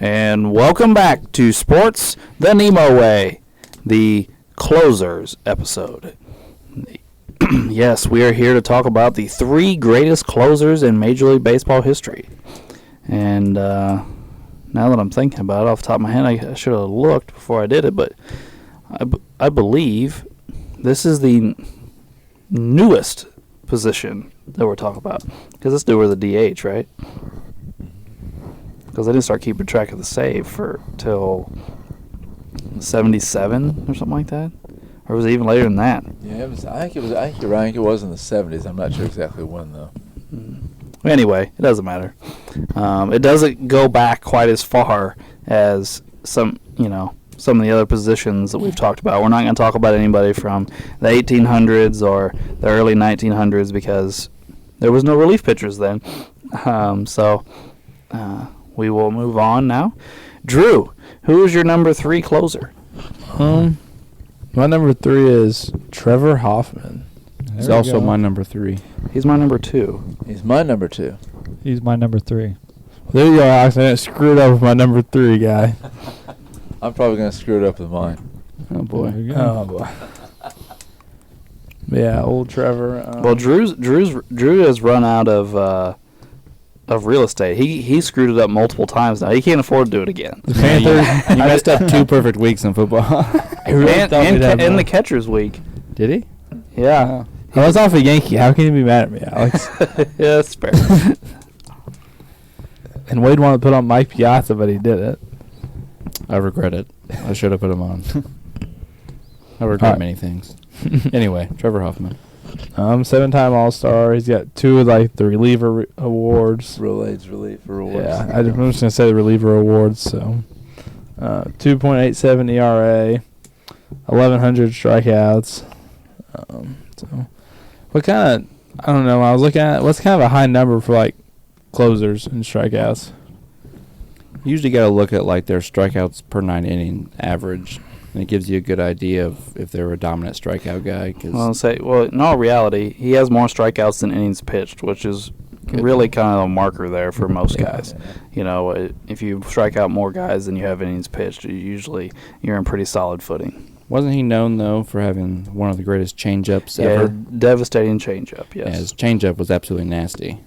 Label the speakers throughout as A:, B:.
A: And welcome back to Sports the NEMO Way, the closers episode. Yes, we are here to talk about the 3 greatest closers in Major League Baseball history. And now that I'm thinking about it off the top of my head, I should have looked before I did it, but I believe this is the newest position that we're talking about. Because this dude was the DH, right? Because I didn't start keeping track of the save till 77 or something like that, or was it even later than that?
B: Yeah, I think you're right. I think it was in the 70s. I'm not sure exactly when though.
A: Anyway, it doesn't matter. It doesn't go back quite as far as some of the other positions that we've talked about. We're not going to talk about anybody from the 1800s or the early 1900s because there was no relief pitchers then. We will move on now. Drew, who is your number 3 closer?
C: My number 3 is Trevor Hoffman.
D: He's also my number 3.
A: He's my number 2.
B: He's my number 2.
D: He's my number 3.
C: There you go, Alex. I didn't screw it up with my number 3 guy.
B: I'm probably going to screw it up with mine.
A: Oh, boy.
C: Oh, boy. Yeah, old Trevor.
A: Well, Drew has run out of real estate. He screwed it up multiple times now. He can't afford to do it again.
C: The Panthers.
D: You messed up 2 perfect weeks in football.
A: and the catcher's week.
D: Did he?
A: Yeah.
C: I was off a Yankee. How can you be mad at me, Alex?
A: Yeah, that's fair.
C: And Wade wanted to put on Mike Piazza, but he did it.
D: I regret it. I should have put him on. I regret many things. Anyway, Trevor Hoffman.
C: 7-time All-Star. He's got 2 of the reliever awards.
B: Real age reliever awards.
C: Yeah, I'm just gonna say the reliever awards. So, 2.87 ERA, 1,100 strikeouts. So, what kind of? I don't know. I was looking at what's kind of a high number for closers and strikeouts.
D: You usually got to look at their strikeouts per 9 inning average, and it gives you a good idea of if they're a dominant strikeout guy.
A: In all reality, he has more strikeouts than innings pitched, which is really kind of a marker there for most guys. Yeah. If you strike out more guys than you have innings pitched, you're in pretty solid footing.
D: Wasn't he known, though, for having one of the greatest changeups ever?
A: Yeah, devastating changeup, yes.
D: Yeah, his changeup was absolutely nasty.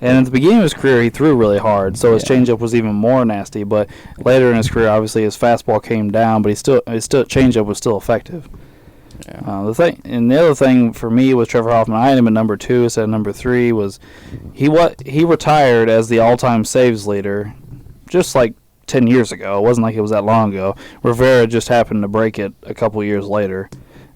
A: And at the beginning of his career, he threw really hard, so his changeup was even more nasty. But later in his career, obviously, his fastball came down, but his changeup was still effective.
D: Yeah.
A: The other thing for me with Trevor Hoffman, I had him at number 2 instead of number 3, was he retired as the all-time saves leader just 10 years ago. It wasn't like it was that long ago. Rivera just happened to break it a couple years later.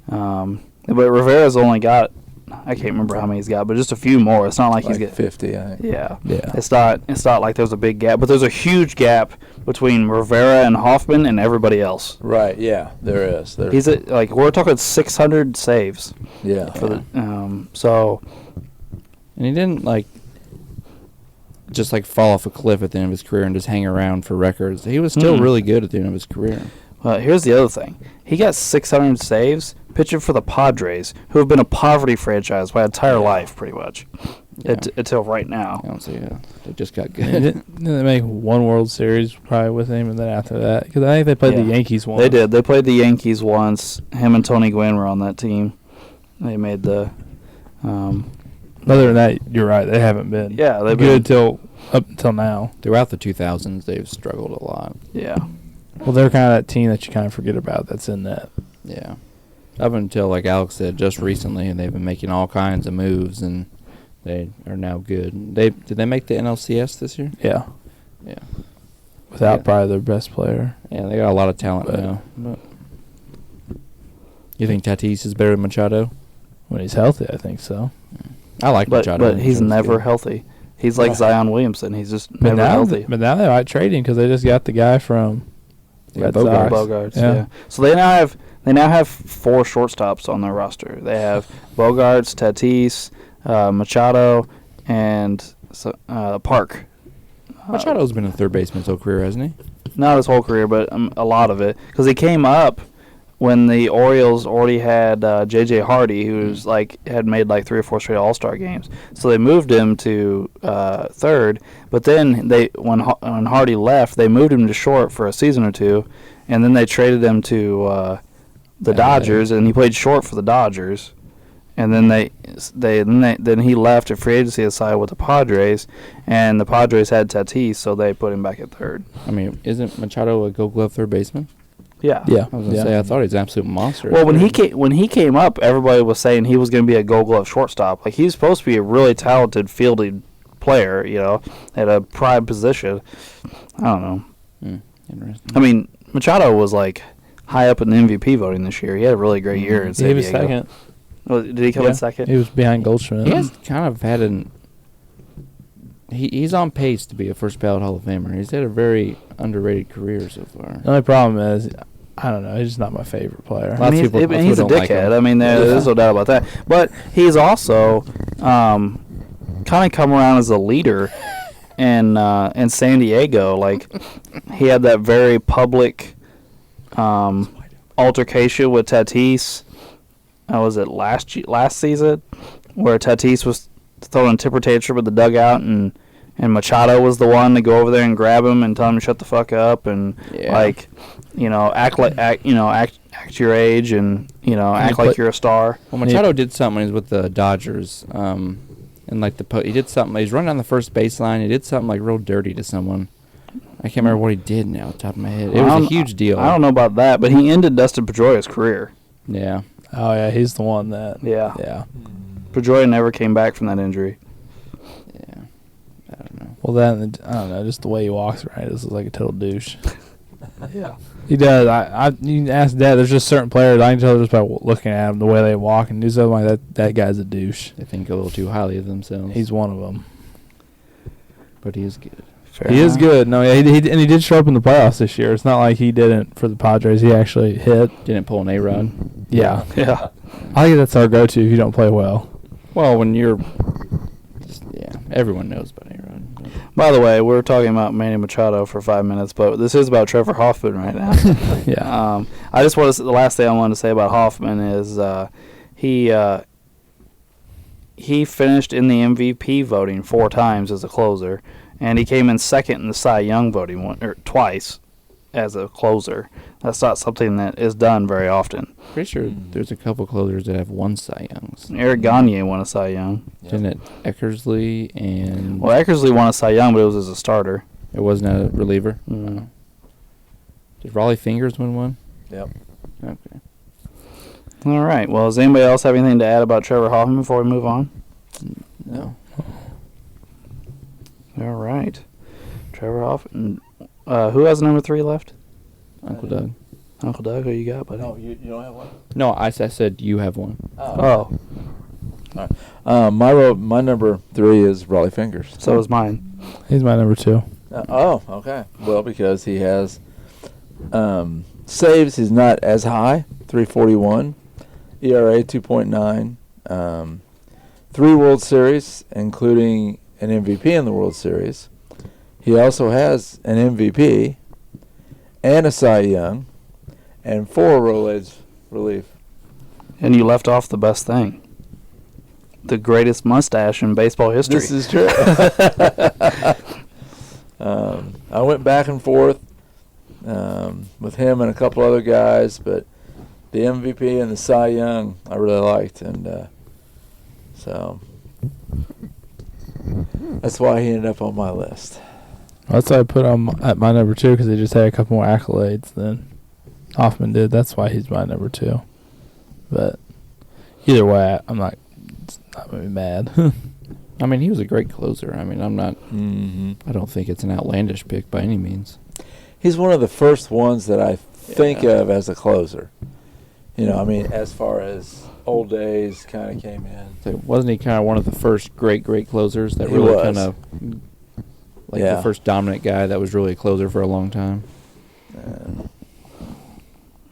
A: But Rivera's only got, I can't remember how many he's got, but just a few more. It's not like he's got
B: 50, I think.
A: Yeah. It's not like there's a big gap, but there's a huge gap between Rivera and Hoffman and everybody else.
B: Right, yeah, there is.
A: He's we're talking 600 saves.
B: Yeah.
A: And
D: he didn't just fall off a cliff at the end of his career and just hang around for records. He was still really good at the end of his career.
A: Well, here's the other thing. He got 600 saves pitching for the Padres, who have been a poverty franchise my entire life, pretty much, until right now.
D: I don't see they just got good.
C: Didn't they make one World Series probably with him, and then after that? Because I think they played the Yankees once.
A: They did. They played the Yankees once. Him and Tony Gwynn were on that team. They made the...
C: Other than that, you're right. They haven't been
A: they've
C: good up until now.
D: Throughout the 2000s, they've struggled a lot.
A: Yeah.
C: Well, they're kind of that team that you kind of forget about that's in that.
D: Yeah. Up until, like Alex said, just recently, and they've been making all kinds of moves, and they are now good. Did they make the NLCS this year?
C: Yeah.
D: Yeah.
C: Without probably their best player.
D: Yeah, they got a lot of talent now. But you think Tatis is better than Machado?
C: When he's healthy, I think so.
D: I like Machado.
A: But he's never healthy. He's like Zion Williamson. He's just never healthy.
C: But now they might trade him because they just got the guy from
A: Bogarts. Yeah. So they now have 4 shortstops on their roster. They have Bogarts, Tatis, Machado, and Park.
D: Machado's been a third baseman his whole career, hasn't he?
A: Not his whole career, but a lot of it. Because he came up when the Orioles already had J.J. Hardy, who was had made 3 or 4 straight All-Star games. So they moved him to third. But then when Hardy left, they moved him to short for a season or two, and then they traded him to the Dodgers, and he played short for the Dodgers. And then then he left at free agency aside with the Padres, and the Padres had Tatis, so they put him back at third.
D: I mean, isn't Machado a Gold Glove third baseman?
A: Yeah.
C: Yeah.
D: I was gonna say I thought he's an absolute monster.
A: Well, when he came up, everybody was saying he was going to be a Gold Glove shortstop. He's supposed to be a really talented fielding player, at a prime position. I don't know.
D: Interesting.
A: I mean, Machado was high up in the MVP voting this year. He had a really great year in San
C: He was
A: Diego.
C: second.
A: Well, did he come in second?
C: He was behind Goldschmidt.
D: He has kind of had he's on pace to be a first ballot Hall of Famer. He's had a very underrated career so far.
C: The only problem is, I don't know, he's just not my favorite player.
A: I mean, he's a dickhead. I mean, there's no doubt about that. But he's also kind of come around as a leader in San Diego. He had that very public altercation with Tatis. Was it last season, where Tatis was throwing a temper tantrum at the dugout, and Machado was the one to go over there and grab him and tell him to shut the fuck up and act your age and act like you're a star.
D: Well, Machado did something when he was with the Dodgers, and he did something. He's running down the first baseline. He did something real dirty to someone. I can't remember what he did now, off the top of my head. It was a huge deal.
A: I don't know about that, but he ended Dustin Pedroia's career.
D: Yeah.
C: Oh, yeah, he's the one that...
A: Yeah. Pedroia never came back from that injury.
D: Yeah. I don't know.
C: Well, then, I don't know, just the way he walks around, he looks like a total douche.
A: Yeah.
C: He does. You can ask Dad, there's just certain players, I can tell just by looking at them, the way they walk and do something like that, that guy's a douche.
D: They think a little too highly of themselves.
C: He's one of them.
D: But he is good.
C: He is good. No, yeah, he did show up in the playoffs this year. It's not like he didn't for the Padres. He actually hit.
D: Didn't pull an A-Rod.
C: Yeah.
A: Yeah.
C: I think that's our go-to if you don't play well.
D: Well, when you're... everyone knows about A-Rod.
A: By the way, we're talking about Manny Machado for 5 minutes, but this is about Trevor Hoffman right now.
C: Yeah.
A: I just want to. The last thing I wanted to say about Hoffman is he finished in the MVP voting 4 times as a closer, and he came in second in the Cy Young voting twice as a closer. That's not something that is done very often.
D: Pretty sure there's a couple closers that have won Cy Youngs.
A: Eric Gagne won a Cy Young.
B: Yep.
D: Didn't it Eckersley and...
A: Well, Eckersley won a Cy Young, but it was as a starter.
D: It wasn't a reliever?
A: Mm.
D: Did Raleigh Fingers win one?
B: Yep.
D: Okay.
A: All right. Well, does anybody else have anything to add about Trevor Hoffman before we move on?
D: No.
A: All right. Trevor Hoffman. Who has number 3 left?
D: Uncle Doug.
A: Uncle Doug, who you got, buddy?
B: No, you don't have one?
D: No, I said you have one.
A: Oh,
B: My number 3 is Raleigh Fingers.
A: so is mine.
C: He's my number 2.
B: Okay. Well, because he has saves, he's not as high, 3.41, ERA 2.9, 3 World Series, including an MVP in the World Series. He also has an MVP and a Cy Young and 4 Rolaids relief.
A: And you left off the best thing. The greatest mustache in baseball history.
B: This is true. I went back and forth with him and a couple other guys, but the MVP and the Cy Young I really liked, and so that's why he ended up on my list.
C: That's why I put him at my number 2 because he just had a couple more accolades than Hoffman did. That's why he's my number 2. But either way, I'm not going to be mad.
D: I mean, he was a great closer. I mean, I'm not...
B: Mm-hmm.
D: I don't think it's an outlandish pick by any means.
B: He's one of the first ones that I think of as a closer. You know, I mean, as far as old days kind of came in.
D: So wasn't he kind of one of the first great closers that
B: He
D: really
B: was.
D: kind of... the first dominant guy that was really a closer for a long time?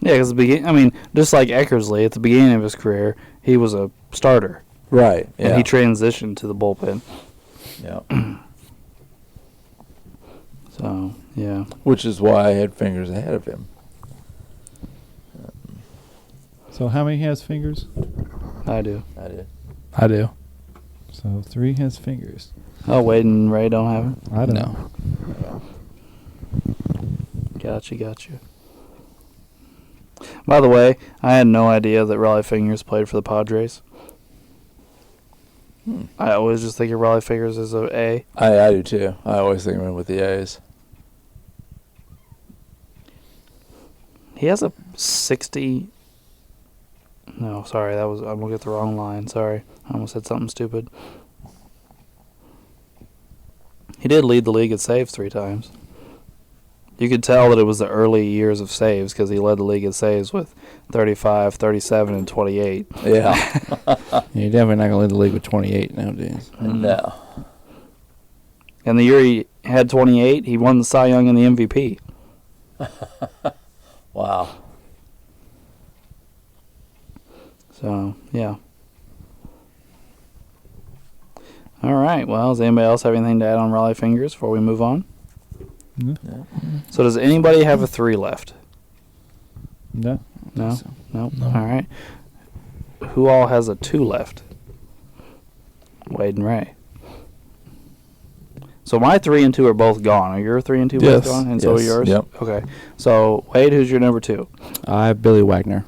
A: Yeah, because just like Eckersley, at the beginning of his career, he was a starter.
B: Right, yeah.
A: And he transitioned to the bullpen.
B: Yeah.
A: So, yeah.
B: Which is why I had Fingers ahead of him.
E: So how many has fingers?
A: I do.
C: I do.
E: So 3 has fingers.
A: Oh, Wade and Ray don't have it?
E: I don't
D: No.
E: know.
A: Gotcha. By the way, I had no idea that Raleigh Fingers played for the Padres. I always just think of Raleigh Fingers as a A.
B: I do too. I always think of him with the A's.
A: He has a 60. No, sorry, I'm gonna get the wrong line. Sorry, I almost said something stupid. He did lead the league at saves 3 times. You could tell that it was the early years of saves because he led the league at saves with 35, 37, and 28.
B: Yeah.
D: You're definitely not going to lead the league with 28 nowadays.
B: No.
A: And the year he had 28, he won the Cy Young and the MVP.
B: Wow.
A: So, yeah. All right. Well, does anybody else have anything to add on Raleigh Fingers before we move on?
E: No.
A: So does anybody have a 3 left?
E: No.
A: No?
D: So,
A: No?
C: No.
A: All right. Who all has a 2 left? Wade and Ray. So my 3 and 2 are both gone. Are your 3 and 2 both
C: Yes.
A: gone? And so are
B: Yes.
A: yours?
B: Yep.
A: Okay. So, Wade, who's your number 2?
D: I have Billy Wagner.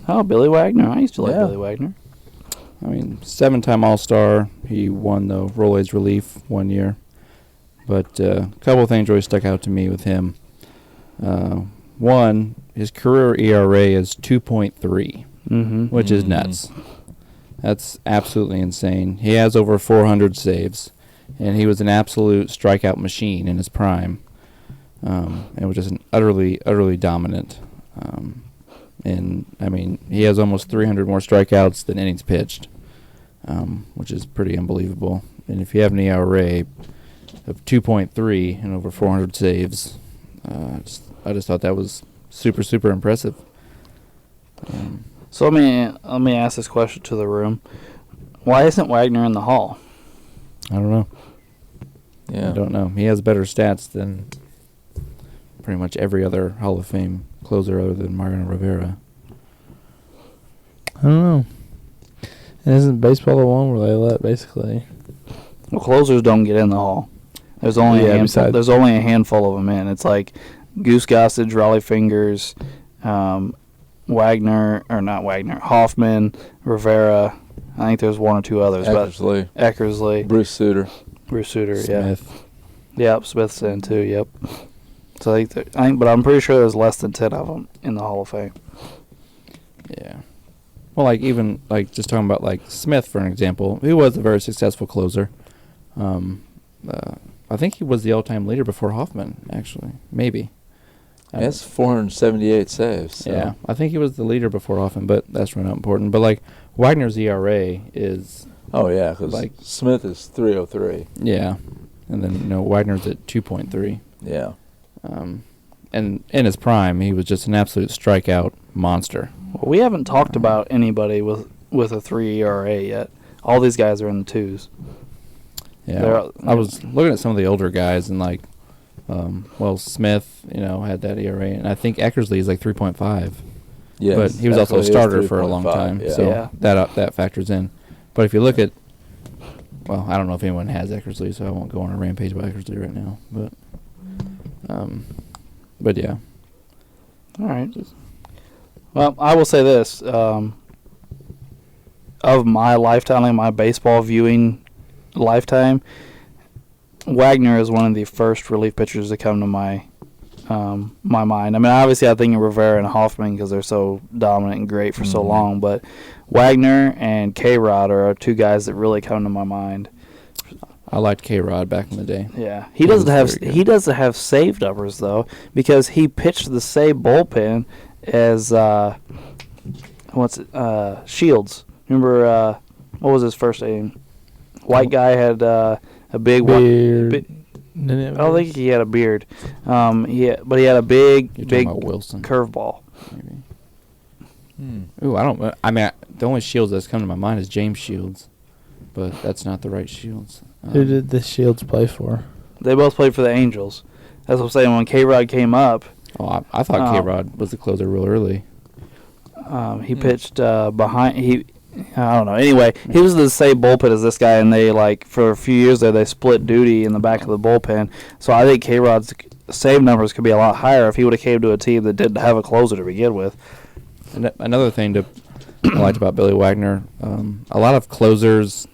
A: Oh, Billy Wagner. I used to like
B: Yeah.
A: Billy Wagner.
D: I mean, 7-time All-Star. He won the Rolaids Relief one year. But a couple of things really stuck out to me with him. One, his career ERA is 2.3,
A: Mm-hmm.
D: which is nuts. That's absolutely insane. He has over 400 saves, and he was an absolute strikeout machine in his prime. And was just an utterly dominant. And, I mean, he has almost 300 more strikeouts than innings pitched, which is pretty unbelievable. And if you have an ERA of 2.3 and over 400 saves, I just thought that was super impressive.
A: So let me ask this question to the room. Why isn't Wagner in the Hall?
D: I don't know.
B: Yeah.
D: I don't know. He has better stats than pretty much every other Hall of Fame closer other than Mariano Rivera.
C: I don't know. And isn't baseball the one where they let basically?
A: Well, closers don't get in the Hall. There's only
C: Yeah,
A: a handful.
C: besides-
A: There's only a handful of them in. It's like Goose Gossage, Raleigh Fingers, Wagner, or not Wagner, Hoffman, Rivera. I think there's 1 or 2 others,
B: Eckersley.
A: but Eckersley,
B: Bruce Sutter.
A: Bruce Sutter,
D: Smith.
A: Yep, Smith's in too. Yep. So I think, but I'm pretty sure there's less than 10 of them in the Hall of Fame.
D: Yeah. Well, like even like just talking about like Smith for an example, he was a very successful closer. I think he was the all-time leader before Hoffman, actually. Maybe.
B: He has 478 saves. So.
D: Yeah, I think he was the leader before Hoffman, but that's really not important. But like Wagner's ERA is
B: Oh, yeah, because
D: Like-
B: Smith is 303.
D: yeah, and then Wagner's at 2.3.
B: Yeah.
D: And in his prime, he was just an absolute strikeout monster.
A: Well, we haven't talked about anybody with a 3 ERA yet. All these guys are in the 2s.
D: Yeah, I was looking at some of the older guys and like, Smith, had that ERA, and I think Eckersley is like 3.5.
B: Yes.
D: But he was also a
B: Eckersley is
D: starter for a long
B: 3.5,
D: time,
B: yeah.
D: so
A: Yeah.
D: that factors in. But if you look at, well, I don't know if anyone has Eckersley, so I won't go on a rampage about Eckersley right now. But yeah,
A: All right. Well, I will say this. Of my lifetime, like my baseball viewing lifetime, Wagner is one of the first relief pitchers to come to my mind. I mean, obviously, I think of Rivera and Hoffman because they're so dominant and great for so long. But Wagner and K-Rod are 2 guys that really come to my mind.
D: I liked K-Rod back in the day.
A: Yeah, he
D: He
A: doesn't
D: was
A: have
D: very good.
A: he doesn't have save numbers though because he pitched the same bullpen as Shields. Remember what was his first name? White guy had a big
C: Beard.
A: I don't think he had a beard. But he had a big
D: You're talking
A: big
D: about Wilson,
A: curveball.
D: maybe. Ooh, I mean, the only Shields that's come to my mind is James Shields, but that's not the right Shields.
C: Who did the Shields play for?
A: They both played for the Angels. That's what I'm saying. When K-Rod came up,
D: Oh, I thought K-Rod was the closer real early.
A: He pitched behind. I don't know. Anyway, he was the same bullpen as this guy, and they for a few years there they split duty in the back of the bullpen. So I think K-Rod's save numbers could be a lot higher if he would have came to a team that didn't have a closer to begin with.
D: And another thing I liked about Billy Wagner, a lot of closers,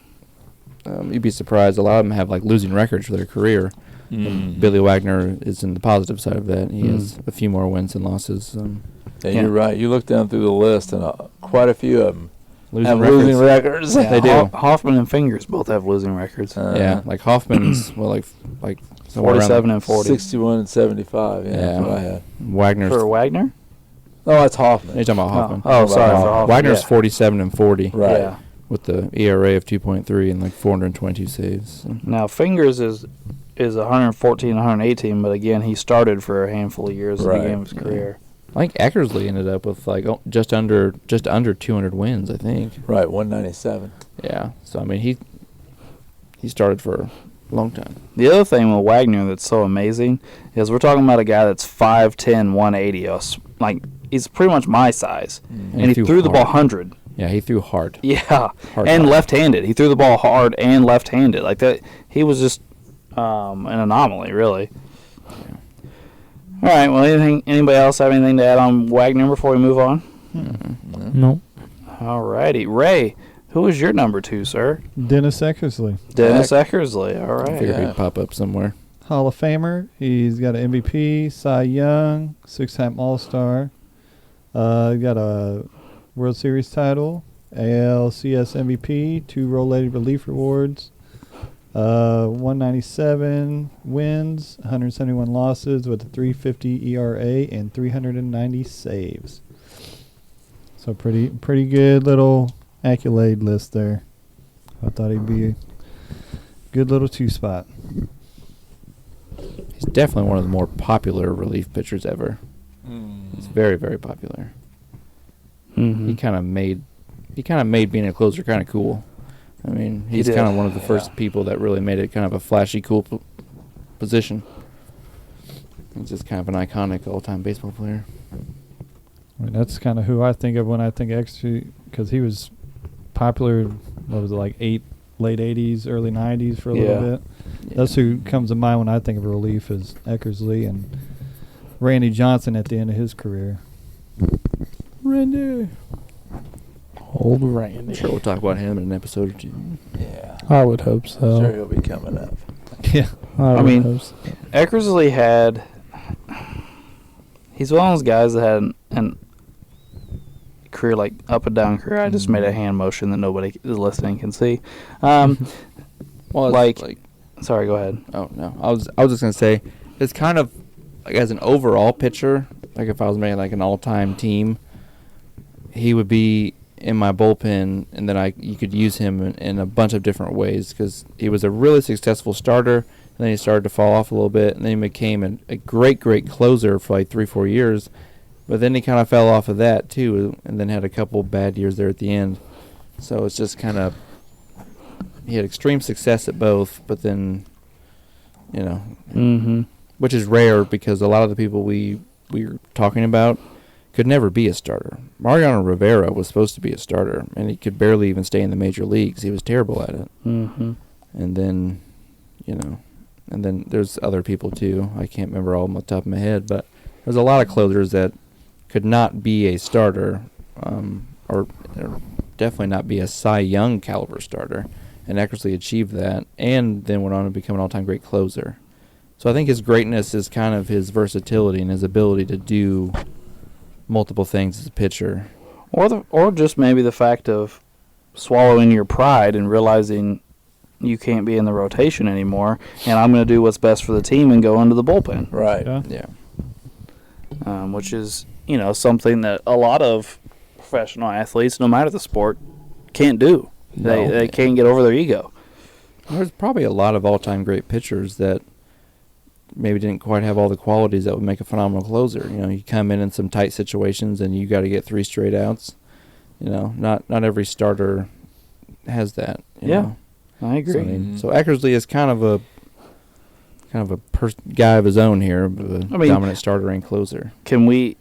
D: you'd be surprised, a lot of them have losing records for their career. Billy Wagner is in the positive side of that. He has a few more wins than losses.
B: You're right. You look down through the list, and quite a few of them
D: Losing
B: losing records.
A: Yeah,
D: They do.
A: Hoffman and Fingers both have losing records.
D: Yeah, Hoffman's somewhere
A: 47 and 40.
B: 61 and 75. Yeah,
D: Yeah.
B: that's what I had.
D: Wagner's.
A: For Wagner?
B: Oh, that's Hoffman.
D: You're talking about Hoffman.
A: Oh, sorry. For Hoffman.
D: Wagner's
A: yeah.
D: 47 and 40
B: Right.
A: Yeah.
D: with the ERA of 2.3 and 422 saves. So.
A: Now, Fingers is 114, 118, but again, he started for a handful of years at the beginning of his career.
D: I think Eckersley ended up with just under 200 wins, I think.
B: Right, 197.
D: Yeah. So I mean he started for a long time.
A: The other thing with Wagner that's so amazing is we're talking about a guy that's 5'10", 180. He's pretty much my size, and he threw the ball 100.
D: Yeah, he threw hard.
A: Yeah,
D: Hard
A: and
D: ball.
A: left-handed. He threw the ball hard and left-handed like that. He was just an anomaly, really.
D: Yeah.
A: All right. Well, anybody else have anything to add on Wagner before we move on?
C: No.
A: All righty, Ray. Who is your number 2, sir?
E: Dennis Eckersley,
A: Dennis Eckersley. All
D: I
A: right.
D: figured
B: Yeah.
D: he'd pop up somewhere.
E: Hall of Famer. He's got an MVP, Cy Young, 6-time All-Star. Got a World Series title, ALCS MVP, 2 Rollated Relief Awards, 197 wins, 171 losses with a 3.50 ERA and 390 saves. So pretty good little accolade list there. I thought he'd be a good little 2-spot.
D: He's definitely one of the more popular relief pitchers ever. He's very, very popular.
A: Mm-hmm.
D: He kind of made being a closer kind of cool. I mean,
A: He
D: he's
A: did.
D: kind of one of the first people that really made it kind of a flashy, cool position. He's just kind of an iconic all-time baseball player.
E: I mean, that's kind of who I think of when I think Eckersley, because he was popular, what was it, late 80s, early 90s for a little bit.
D: Yeah.
E: That's who comes to mind when I think of relief is Eckersley and Randy Johnson at the end of his career.
D: Randy.
A: Old
D: I'm
A: Randy.
D: sure we'll talk about him in an episode or two.
B: Yeah.
C: I would hope so.
B: Sure, he'll be coming up.
E: Yeah.
C: I
A: mean,
C: hope so.
A: Eckersley he's one of those guys that had an career, up and down career. I just made a hand motion that nobody is listening can see.
D: Well, it's
A: Sorry, go ahead.
D: oh no, I was just gonna say, it's kind of as an overall pitcher. If I was making an all-time team, he would be in my bullpen, and then you could use him in a bunch of different ways because he was a really successful starter, and then he started to fall off a little bit, and then he became a great closer for 3-4 years, but then he kind of fell off of that too, and then had a couple bad years there at the end. So it's just kind of, he had extreme success at both, but then,
A: Mm-hmm.
D: which is rare because a lot of the people we were talking about could never be a starter. Mariano Rivera was supposed to be a starter, and he could barely even stay in the major leagues. He was terrible at it.
A: Mm-hmm.
D: And then, and then there's other people too. I can't remember all off the top of my head, but there's a lot of closers that could not be a starter, or definitely not be a Cy Young caliber starter. And Eckersley achieved that, and then went on to become an all-time great closer. So I think his greatness is kind of his versatility and his ability to do multiple things as a pitcher.
A: Or just maybe the fact of swallowing your pride and realizing you can't be in the rotation anymore, and I'm going to do what's best for the team and go into the bullpen.
B: Right.
E: Yeah.
D: Yeah.
A: Which is, something that a lot of professional athletes, no matter the sport, can't do. They can't get over their ego.
D: There's probably a lot of all-time great pitchers that maybe didn't quite have all the qualities that would make a phenomenal closer. You come in some tight situations and you got to get 3 straight outs. Not every starter has that.
A: Yeah,
D: know.
A: I agree.
D: So Eckersley is kind of a guy of his own here, but a dominant starter and closer.
A: Can we,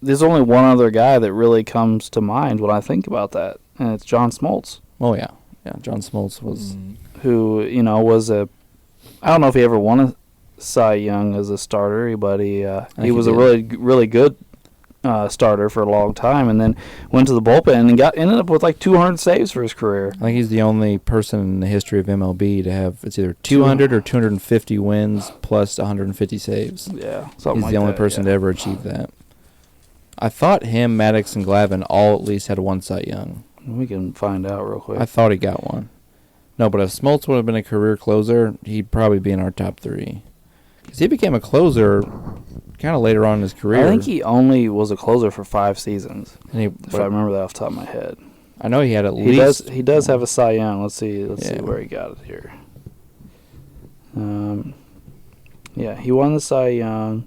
A: there's only one other guy that really comes to mind when I think about that, and it's John Smoltz,
D: Oh yeah, yeah. John Smoltz was.
A: who was I don't know if he ever won a Cy Young as a starter, but he
D: he
A: was a
D: did.
A: really good starter for a long time, and then went to the bullpen and ended up with like 200 saves for his career.
D: I think he's the only person in the history of MLB to have it's either 200 or 250 wins plus 150 saves.
A: Yeah, something
D: He's
A: like
D: the only
A: that,
D: person
A: yeah.
D: to ever achieve that. I thought him, Maddox, and Glavine all at least had one Cy Young.
A: We can find out real quick.
D: I thought he got one. No, but if Smoltz would have been a career closer, he'd probably be in our top 3. Because he became a closer kind of later on in his career.
A: I think he only was a closer for 5 seasons,
D: And
A: if I remember that off the top of my head.
D: I know he had at
A: He
D: least.
A: does. He does have a Cy Young. Let's see
D: Yeah.
A: where he got it here. Yeah, he won the Cy Young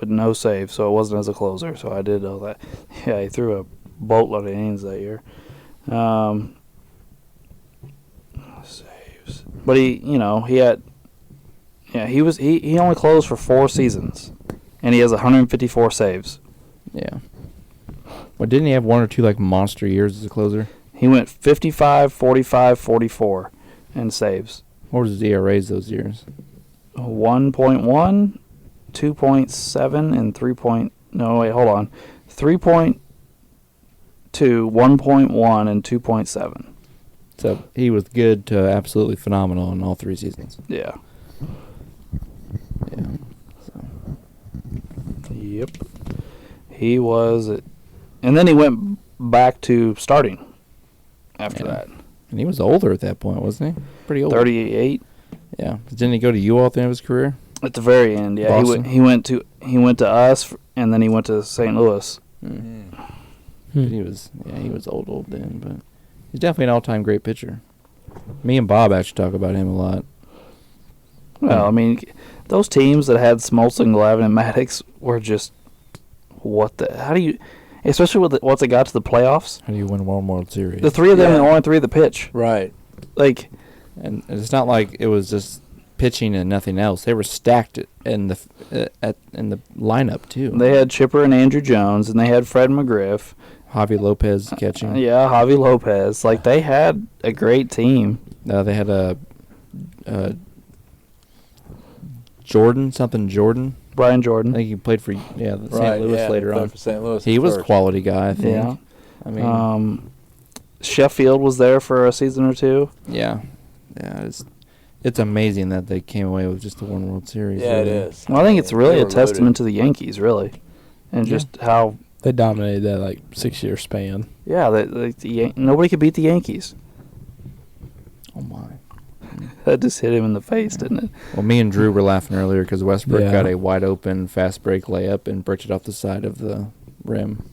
A: with no save, so it wasn't as a closer. So I did know that. Yeah, he threw a boatload of innings that year. Saves, but he had. Yeah, he only closed for 4 seasons, and he has 154 saves.
D: Yeah. Well, didn't he have 1 or 2 like monster years as a closer?
A: He went 55, 45, 44 in saves.
D: What was his ERAs those years?
A: 1.1, 2.7, and 3. No, wait, hold on. 3.2, 1.1, and 2.7.
D: So he was good to absolutely phenomenal in all 3 seasons.
A: Yeah.
D: Yeah. So.
A: Yep. He was, and then he went back to starting after
D: Yeah.
A: that.
D: And he was older at that point, wasn't he? Pretty old.
A: 38
D: Yeah. Didn't he go to UL at the end of his career?
A: at the very end. Yeah,
D: Boston.
A: he went to us, and then he went to St. Louis.
D: He was old then, but he's definitely an all-time great pitcher. Me and Bob actually talk about him a lot.
A: Well, I mean, those teams that had Smoltz and Glavine and Maddox were just how do you, especially once it got to the playoffs,
D: How do you win one World Series?
A: the 3 of them
B: Yeah.
A: and only 3 of the pitch.
B: Right.
A: Like,
D: And it's not like it was just pitching and nothing else. They were stacked in the lineup too.
A: they had Chipper and Andrew Jones, and they had Fred McGriff.
D: Javi Lopez catching.
A: Yeah, Javi Lopez. Like, they had a great team.
D: They had a Jordan.
A: Brian
D: I
A: Jordan.
D: think he played for St.
B: Right.
D: Louis
B: yeah,
D: later
B: played
D: on.
B: For St. Louis
D: He was a
B: first.
D: quality guy, I think.
A: Yeah.
D: I mean,
A: Sheffield was there for a season or 2.
D: yeah. It's amazing that they came away with just the one World Series.
B: Yeah, it
D: really.
B: is.
A: Well, I think it's
B: They
A: really a
B: were
A: testament to the Yankees, really, and
D: Yeah.
A: just how.
C: They dominated that like 6-year span.
A: Yeah, nobody could beat the Yankees.
D: Oh my.
A: That just hit him in the face, didn't it?
D: Well, me and Drew were laughing earlier because Westbrook
C: Yeah.
D: got a wide open fast break layup and bricked it off the side of the rim.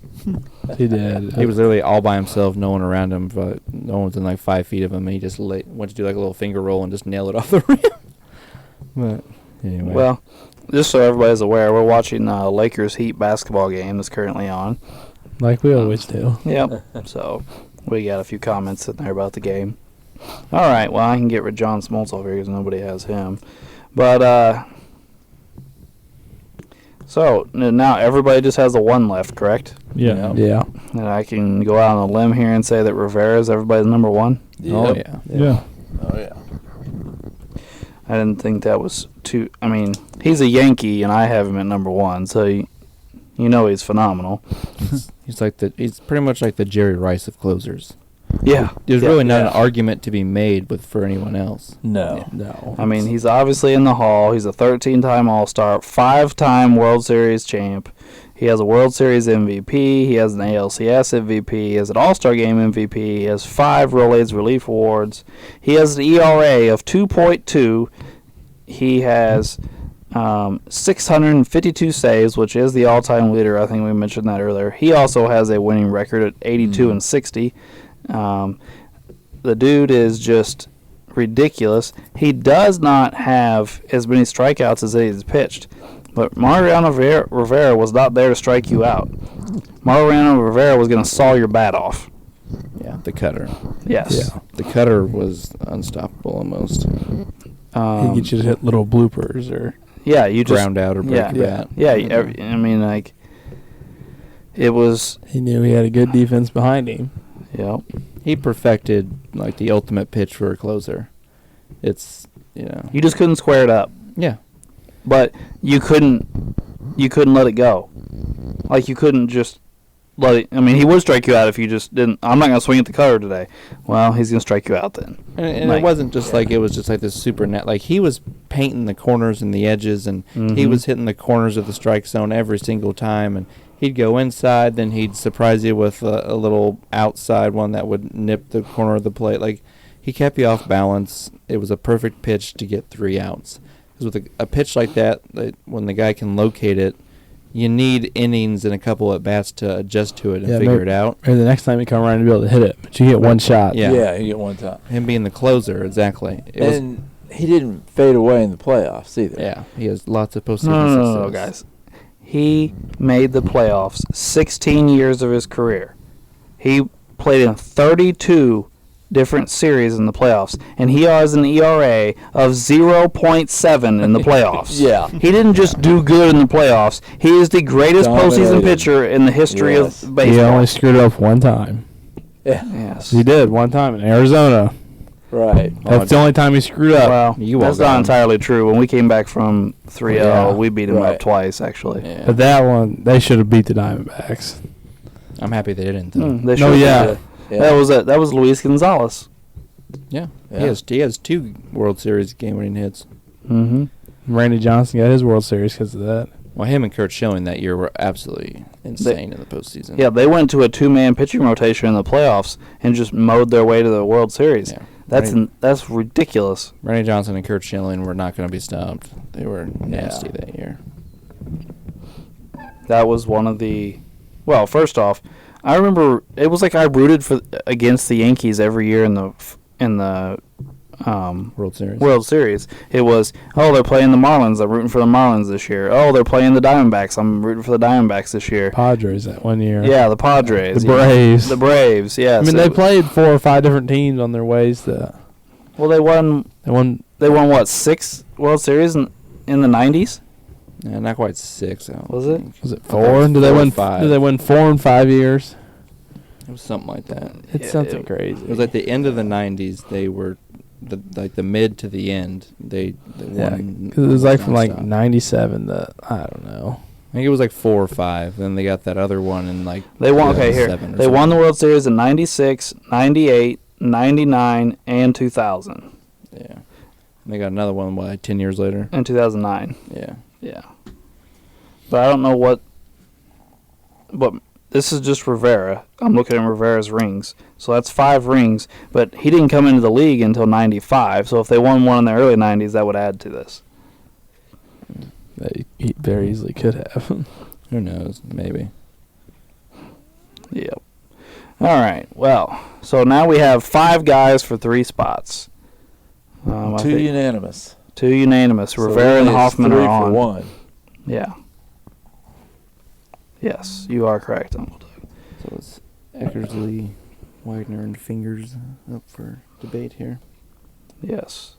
C: He did.
D: He was literally all by himself, no one around him, but no one was in like 5 feet of him. And he just went to do like a little finger roll and just nail it off the rim. But anyway,
A: Well, just so everybody's aware, we're watching Lakers Heat basketball game that's currently on.
C: like we always do.
A: Yep. So we got a few comments in there about the game. All right. Well, I can get rid of John Smoltz over here because nobody has him. But so now everybody just has the 1 left, correct?
C: Yeah. Yeah.
A: And I can go out on a limb here and say that Rivera is everybody's number 1.
D: oh
B: Yep.
D: yeah,
C: Yeah.
B: Oh yeah.
A: I didn't think that was too. I mean, he's a Yankee, and I have him at number 1, so you know he's phenomenal.
D: he's pretty much like the Jerry Rice of closers.
A: Yeah.
D: There's
A: Yeah,
D: really not
A: yeah.
D: an argument to be made for anyone else.
B: No.
C: No.
A: I mean, he's obviously in the Hall. He's a 13-time All-Star, 5-time World Series champ. He has a World Series MVP. He has an ALCS MVP. He has an All-Star Game MVP. He has 5 Rolaids Relief Awards. He has an ERA of 2.2. He has 652 saves, which is the all-time leader. I think we mentioned that earlier. He also has a winning record at 82 and 60. The dude is just ridiculous. He does not have as many strikeouts as he's pitched, but Mariano Rivera was not there to strike you out. Mariano Rivera was going to saw your bat off.
D: Yeah, the cutter.
A: Yes.
C: Yeah.
D: The cutter was unstoppable almost.
C: He gets you to hit little bloopers or
A: Yeah, you just
D: ground out or break
A: yeah,
D: your bat.
A: yeah.
D: You know.
A: I mean, like it was.
C: He knew he had a good defense behind him.
A: Yeah.
D: He perfected like the ultimate pitch for a closer. It's
A: You just couldn't square it up,
D: yeah.
A: but you couldn't let it go. Like you couldn't just let it. I mean, he would strike you out if you just didn't. I'm not gonna swing at the cutter today. Well, he's gonna strike you out then.
D: And
A: Like,
D: it wasn't just like it was just like this super net. Like he was painting the corners and the edges, and he
A: Mhm.
D: was hitting the corners of the strike zone every single time. And he'd go inside, then he'd surprise you with a little outside one that would nip the corner of the plate. Like he kept you off balance. It was a perfect pitch to get 3 outs. Because with a pitch like that, when the guy can locate it, you need innings and a couple at bats to adjust to it and figure it out.
C: Or the next time you come around to be able to hit it, but you get one shot.
D: Yeah.
B: Yeah, you get one time.
D: Him being the closer, exactly. It was,
B: And he didn't fade away in the playoffs either.
D: yeah, he has lots of postseason
A: No,
D: success.
A: guys. He made the playoffs 16 years of his career. He played in 32 different series in the playoffs, and he has an ERA of 0.7 in the playoffs.
B: Yeah.
A: He didn't just do good in the playoffs. He is the greatest postseason
B: Dominated.
A: pitcher in the history
B: Yes.
A: of
C: He
A: baseball.
C: only screwed up one time.
B: Yeah.
A: Yes.
C: He did one time in Arizona.
B: Right.
C: That's the only time he screwed up.
A: Well,
D: You
A: that's
D: all got
A: not
D: him.
A: entirely true. When we came back from 3-0,
C: Yeah.
A: we beat him
B: Right.
A: up twice, actually.
D: Yeah.
C: But that one, they should have beat the Diamondbacks.
D: I'm happy they didn't. Though.
A: They
C: No,
A: should've
C: yeah.
A: did.
B: Yeah.
A: That was it. That was Luis Gonzalez.
D: Yeah.
B: Yeah.
D: He has 2 World Series game-winning hits.
A: Mm-hmm.
C: Randy Johnson got his World Series because of that.
D: Well, him and Kurt Schilling that year were absolutely insane in the postseason.
A: Yeah, they went to a 2-man pitching rotation in the playoffs and just mowed their way to the World Series.
D: Yeah.
A: That's ridiculous.
D: Randy Johnson and Kurt Schilling were not going to be stopped. They were nasty that year.
A: That was one of the. Well, first off, I remember it was like I rooted against the Yankees every year in the
D: World Series.
A: World Series. It was, they're playing the Marlins. I'm rooting for the Marlins this year. Oh, they're playing the Diamondbacks. I'm rooting for the Diamondbacks this year.
C: Padres that one year.
A: Yeah, the Padres.
C: The Braves.
A: The Braves, yeah.
C: I mean, they played 4 or 5 different teams on their ways to.
A: Well, they won
C: They won
A: what, 6 World Series in the 90s?
D: Yeah, not quite 6. I don't
A: Was it?
D: think.
C: Was it 4? Did they
D: 4 or
C: win
D: 5?
C: Did they win 4 in 5 years?
D: It was something like that.
C: It's
A: Yeah,
C: something crazy.
D: It was at the end of the 90s. They were the mid to the end. They
C: Yeah,
D: won.
C: 'cause it was like from like
D: nonstop.
C: 97 to I don't know.
D: I think it was like 4 or 5. Then they got that other one in like.
A: They won. Okay, here
D: 2007 or
A: they won the
D: something.
A: World Series in '96, '98, '99, and 2000.
D: Yeah. And they got another one, what, 10 years later?
A: And 2009.
D: Yeah.
A: Yeah. But I don't know what. But this is just Rivera. I'm looking at Rivera's rings, so that's 5 rings. But he didn't come into the league until '95. So if they won one in the early '90s, that would add to this.
C: They very easily could have.
D: Who knows? Maybe.
A: Yep. All right. Well, so now we have 5 guys for 3 spots. I
B: 2
A: think-
B: unanimous.
A: 2 unanimous.
B: So
A: Rivera and
B: really it's
A: Hoffman
B: 3
A: are on.
B: for 1.
A: Yeah. Yes, you are correct, Uncle Doug.
D: So it's Eckersley, Wagner, and Fingers up for debate here.
A: Yes.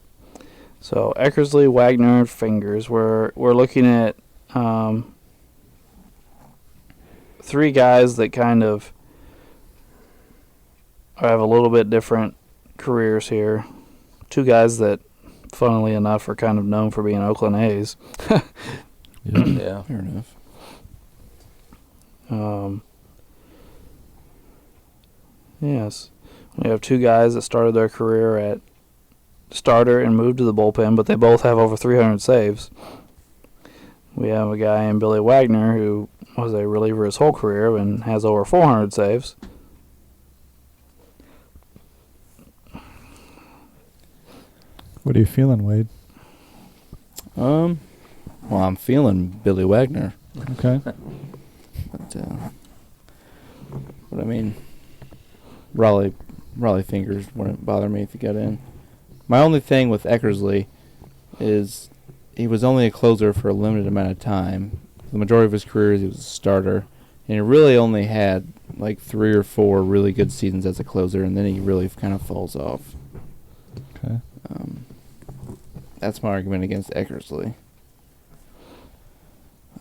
A: So Eckersley, Wagner, and Fingers. We're looking at 3 guys that kind of have a little bit different careers here. 2 guys that, funnily enough, are kind of known for being Oakland A's.
B: Yeah.
D: Fair enough.
A: Yes. We have 2 guys that started their career at starter and moved to the bullpen, but they both have over 300 saves. We have a guy in Billy Wagner who was a reliever his whole career and has over 400 saves.
E: What are you feeling, Wade?
D: Well, I'm feeling Billy Wagner.
E: Okay.
D: But I mean, Raleigh Fingers wouldn't bother me if he got in. My only thing with Eckersley is he was only a closer for a limited amount of time. The majority of his career, he was a starter, and he really only had like 3 or 4 really good seasons as a closer, and then he really kind of falls off.
E: Okay.
D: That's my argument against Eckersley.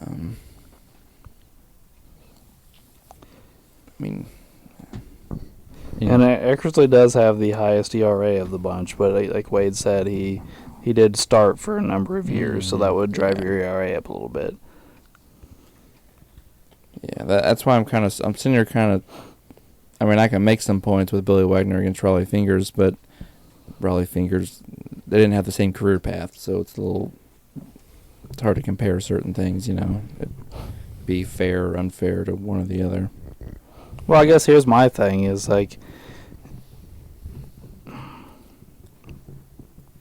D: I mean,
A: And Eckersley does have the highest ERA of the bunch, but like Wade said, he did start for a number of years, so that would drive your ERA up a little bit.
D: yeah, that's why I'm sitting here kind of. I mean, I can make some points with Billy Wagner against Raleigh Fingers, but Raleigh Fingers, they didn't have the same career path, so it's hard to compare certain things, you know. It'd be fair or unfair to one or the other.
A: Well, I guess here's my thing is, like,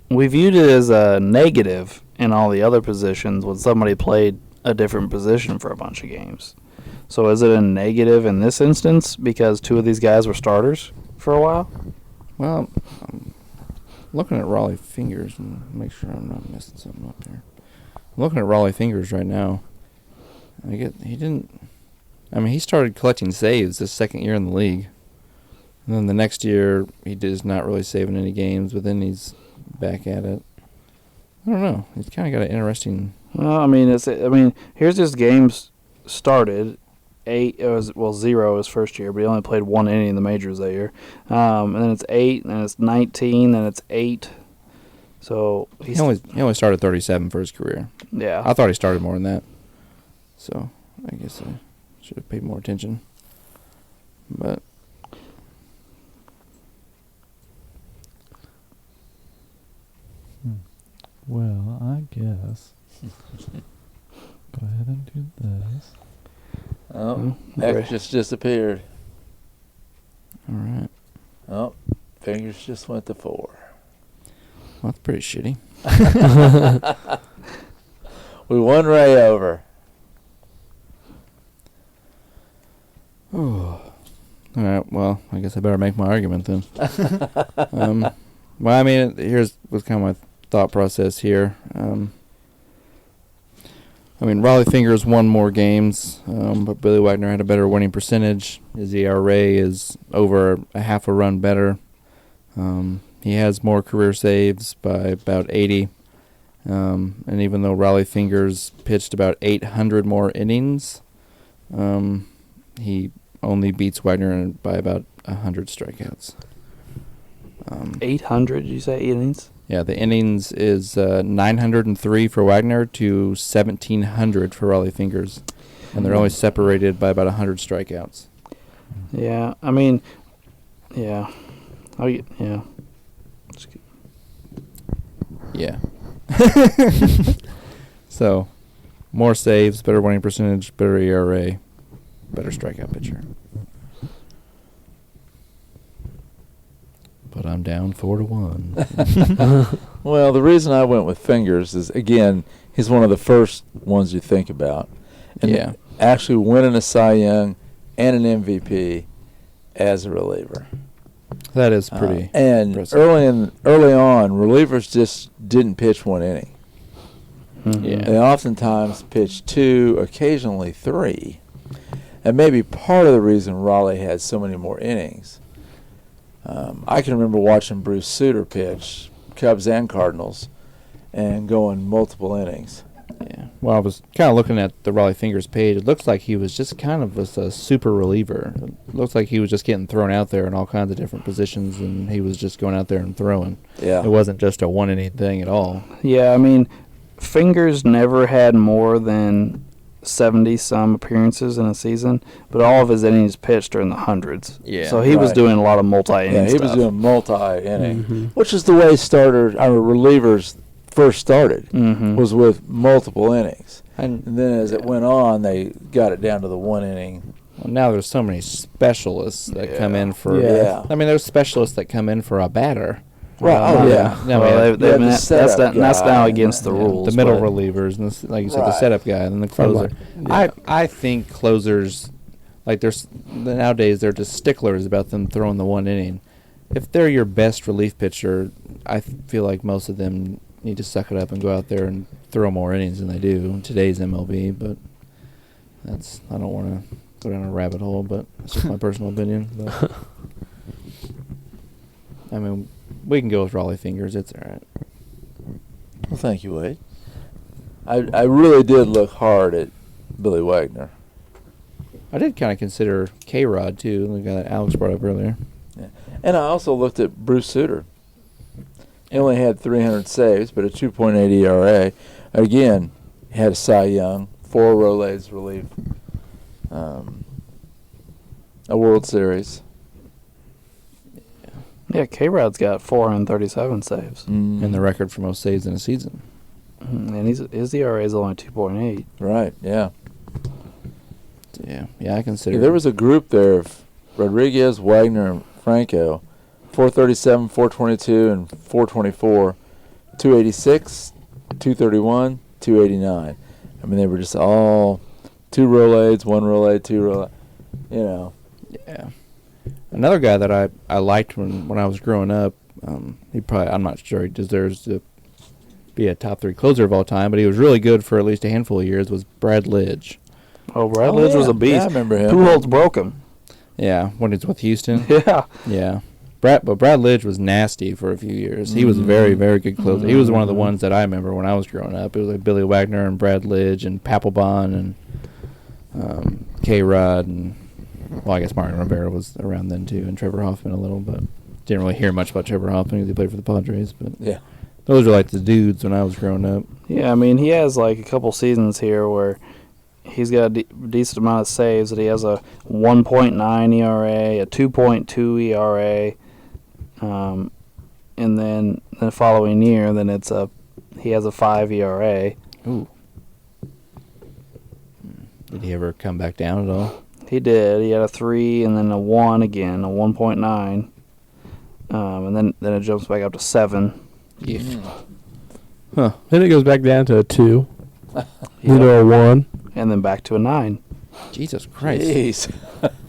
A: we viewed it as a negative in all the other positions when somebody played a different position for a bunch of games. So is it a negative in this instance because two of these guys were starters for a while?
D: Well, I'm looking at Raleigh Fingers and make sure I'm not messing something up here. I'm looking at Raleigh Fingers right now. He started collecting saves his second year in the league. And then the next year, he is not really saving any games, but then he's back at it. I don't know. He's kind of got an interesting...
A: Well, here's his games started. 0 his first year, but he only played one inning in the majors that year. And then it's 8, and then it's 19, then it's 8. So
D: he only started 37 for his career.
A: Yeah.
D: I thought he started more than that. So I guess I should have paid more attention. But
E: Well, I guess. Go ahead and do this.
B: Oh, X just disappeared.
D: all right.
B: Oh, Fingers just went to 4.
D: Well, that's pretty shitty.
B: We won Ray over.
D: All right. Well, I guess I better make my argument then. Well, I mean, here's what's kind of my thought process here. Raleigh Fingers won more games, but Billy Wagner had a better winning percentage. His ERA is over a half a run better. He has more career saves by about 80. And even though Raleigh Fingers pitched about 800 more innings, he only beats Wagner by about 100 strikeouts.
A: 800, did you say innings?
D: Yeah, the innings is 903 for Wagner to 1,700 for Raleigh Fingers. And they're only separated by about 100 strikeouts.
A: Yeah, yeah. Oh, yeah.
D: Yeah. So, more saves, better winning percentage, better ERA, better strikeout pitcher. But I'm down 4-1.
B: Well, the reason I went with Fingers is, again, he's one of the first ones you think about. And
D: Yeah.
B: actually winning a Cy Young and an MVP as a reliever.
D: That is pretty
B: and
D: impressive.
B: early on, relievers just didn't pitch one inning.
A: Mm-hmm.
D: Yeah.
B: They oftentimes pitched 2, occasionally 3. And maybe part of the reason Raleigh had so many more innings. I can remember watching Bruce Sutter pitch, Cubs and Cardinals, and going multiple innings.
D: Yeah. Well, I was kind of looking at the Raleigh Fingers page. It looks like he was just kind of a super reliever. It looks like he was just getting thrown out there in all kinds of different positions, and he was just going out there and throwing.
B: Yeah.
D: It wasn't just a one-inning thing at all.
A: Yeah, Fingers never had more than 70-some appearances in a season, but all of his innings pitched are in the hundreds.
D: Yeah.
A: So he was
B: Right.
A: doing a lot of multi-inning
B: Yeah, he
A: stuff.
B: was doing multi-inning, which is the way relievers first started,
A: Mm-hmm.
B: was with multiple innings.
D: And
B: And then as it went on, they got it down to the 1 inning.
D: well, now there's so many specialists that come in for.
B: Yeah.
D: There's specialists that come in for a batter.
B: Right. Oh, yeah.
D: No,
A: Well,
B: Yeah, the
A: that's
B: setup
A: that's now
B: guy
A: against the
D: Yeah,
A: rules.
D: the middle
A: but-
D: relievers, and like you said, the
B: Right.
D: setup guy, and then the closer.
B: Yeah.
D: I think closers, nowadays they're just sticklers about them throwing the 1 inning. If they're your best relief pitcher, I feel like most of them need to suck it up and go out there and throw more innings than they do in today's MLB. But I don't want to go down a rabbit hole, but that's just my personal opinion. But, we can go with Raleigh Fingers. It's all right.
B: Well, thank you, Wade. I really did look hard at Billy Wagner.
D: I did kind of consider K-Rod, too, the guy that Alex brought up earlier.
B: Yeah. And I also looked at Bruce Sutter. He only had 300 saves, but a 2.8 ERA. Again, he had a Cy Young, 4 Rolaids relief, a World Series.
A: Yeah, K-Rod's got 437 saves.
D: And the record for most saves in a season.
A: And his ERA is only 2.8.
B: Right, yeah.
D: Yeah, I consider.
B: There was a group there of Rodriguez, Wagner, and Franco, 437, 422, and 424, 286, 231, 289. I mean, they were just all 2 Rolaids, 1 Rolaid, 2 Rolaid, you know.
D: Yeah. Another guy that I liked when I was growing up, I'm not sure he deserves to be a top 3 closer of all time, but he was really good for at least a handful of years, was Brad Lidge.
A: Oh, Brad Lidge was a beast.
B: Yeah, I remember him.
A: Pujols broke him.
D: Yeah, when he was with Houston.
A: Yeah.
D: Yeah. But Brad Lidge was nasty for a few years. He was a very, very good closer. He was one of the ones that I remember when I was growing up. It was like Billy Wagner and Brad Lidge and Papelbon and K-Rod and, well, I guess Mario Rivera was around then too, and Trevor Hoffman a little, but didn't really hear much about Trevor Hoffman because he played for the Padres. But
B: Yeah.
D: those were like the dudes when I was growing up.
A: Yeah, I mean, he has like a couple seasons here where he's got a decent amount of saves. That he has a 1.9 ERA, a 2.2 ERA, and then the following year, then he has a 5 ERA.
D: Ooh. Did he ever come back down at all?
A: He did. He had a 3 and then a 1 again, a 1.9, and then it jumps back up to 7.
D: Yeah.
C: Huh. Then it goes back down to a 2.
A: Yeah.
C: You know, a 1.
A: And then back to a 9.
D: Jesus Christ.
B: Jeez.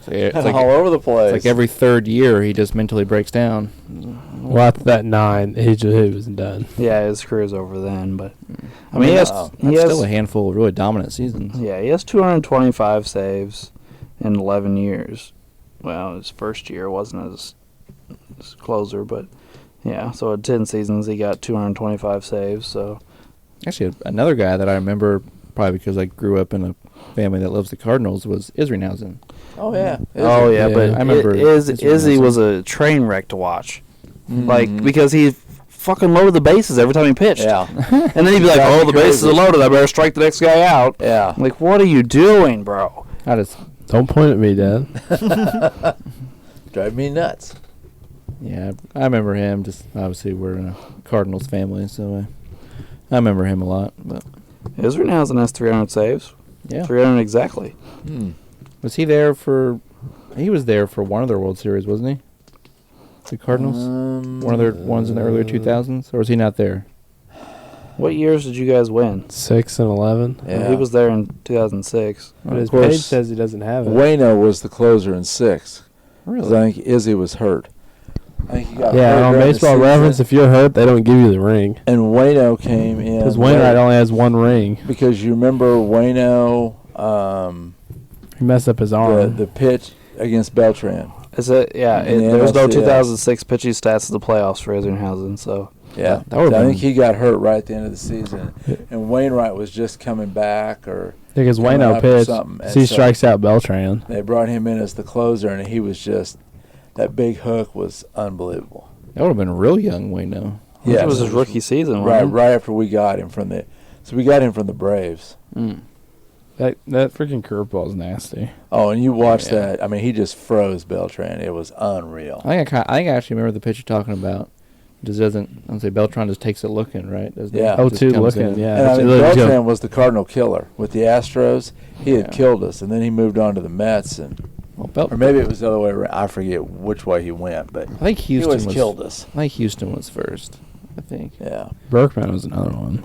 D: It's like,
B: all over the place.
D: it's like every third year he just mentally breaks down.
C: Well, after that 9, he was done.
A: Yeah, his career's over then. But I
D: I
A: mean,
D: that's still a handful of really dominant seasons.
A: Yeah, he has 225 saves in 11 years. Well, his first year wasn't as closer, but yeah. So in 10 seasons, he got 225 saves. So
D: Actually, another guy that I remember, probably because I grew up in a family that loves the Cardinals, was Isringhausen.
B: Oh, yeah.
A: oh yeah,
C: Yeah,
A: but
C: I
D: remember
A: Izzy was a train wreck to watch. Like, because he fucking loaded the bases every time he pitched.
B: Yeah.
A: And then he'd be like,
B: Drive me
A: oh, the bases
B: crazy.
A: are loaded. I better strike the next guy out.
B: Yeah.
A: I'm like, what are you doing, bro?
D: I just,
C: Don't point at me, Dad.
B: Drive me nuts.
D: yeah, I remember him. Just obviously we're in a Cardinals family, so I remember him a lot. But
A: Isringhausen has 300 saves.
D: yeah,
A: 300 exactly.
B: Hmm.
D: was he there for? He was there for one of their World Series, wasn't he? The Cardinals, one of their ones in the earlier 2000s, or was he not there?
A: What years did you guys win?
C: 6 and 11.
B: Yeah.
A: He was there in 2006.
C: But his
B: Of course,
C: page says he doesn't have it.
B: Waino was the closer in 6. 'Cause
D: Really?
B: I think Izzy was hurt. I think he got hurt
C: Yeah, on
B: during the
C: Baseball
B: season,
C: Reference, if you're hurt, they don't give you the ring.
B: and Waino came in.
C: Because Wainwright
B: late.
C: only has 1 ring.
B: Because you remember Waino,
C: He messed up his arm.
B: the pitch against Beltran.
A: Is it? Yeah,
B: In the
A: there was no
B: NLCS.
A: 2006 pitching stats of the playoffs for Isringhausen, so.
B: Yeah,
D: That would've
B: I
D: been-
B: think he got hurt right at the end of the season, and Wainwright was just coming back, or
C: Because
B: coming
C: Waino
B: up or
C: pitched,
B: something, and
C: so he
B: so
C: strikes out Beltran.
B: they brought him in as the closer, and he was just that big hook was unbelievable.
D: That would have been a real young Waino.
A: Yeah, it was his rookie season,
B: Right,
A: wasn't it?
B: right after we got him from so we got him from the Braves.
C: That freaking curveball is nasty.
B: Oh, and you watched
D: Yeah.
B: that. I mean, he just froze Beltran. It was unreal.
D: I think I actually remember the pitch you're talking about. Just doesn't. I'd say Beltran just takes it looking, right? Doesn't he?
B: Yeah.
C: Oh,
D: Just
C: 2
D: comes
C: looking,
D: in.
C: yeah.
B: And I
C: He
B: mean,
C: literally
B: Beltran
C: goes-
B: was the Cardinal killer with the Astros. He had
D: Yeah.
B: killed us, and then he moved on to the Mets, and
D: Well,
B: or maybe it was the other way around. I forget which way he went, but
D: I think
B: he
D: Houston
B: was
D: was
B: killed us.
D: I think Houston was first. I think.
B: Yeah,
C: Berkman was another one.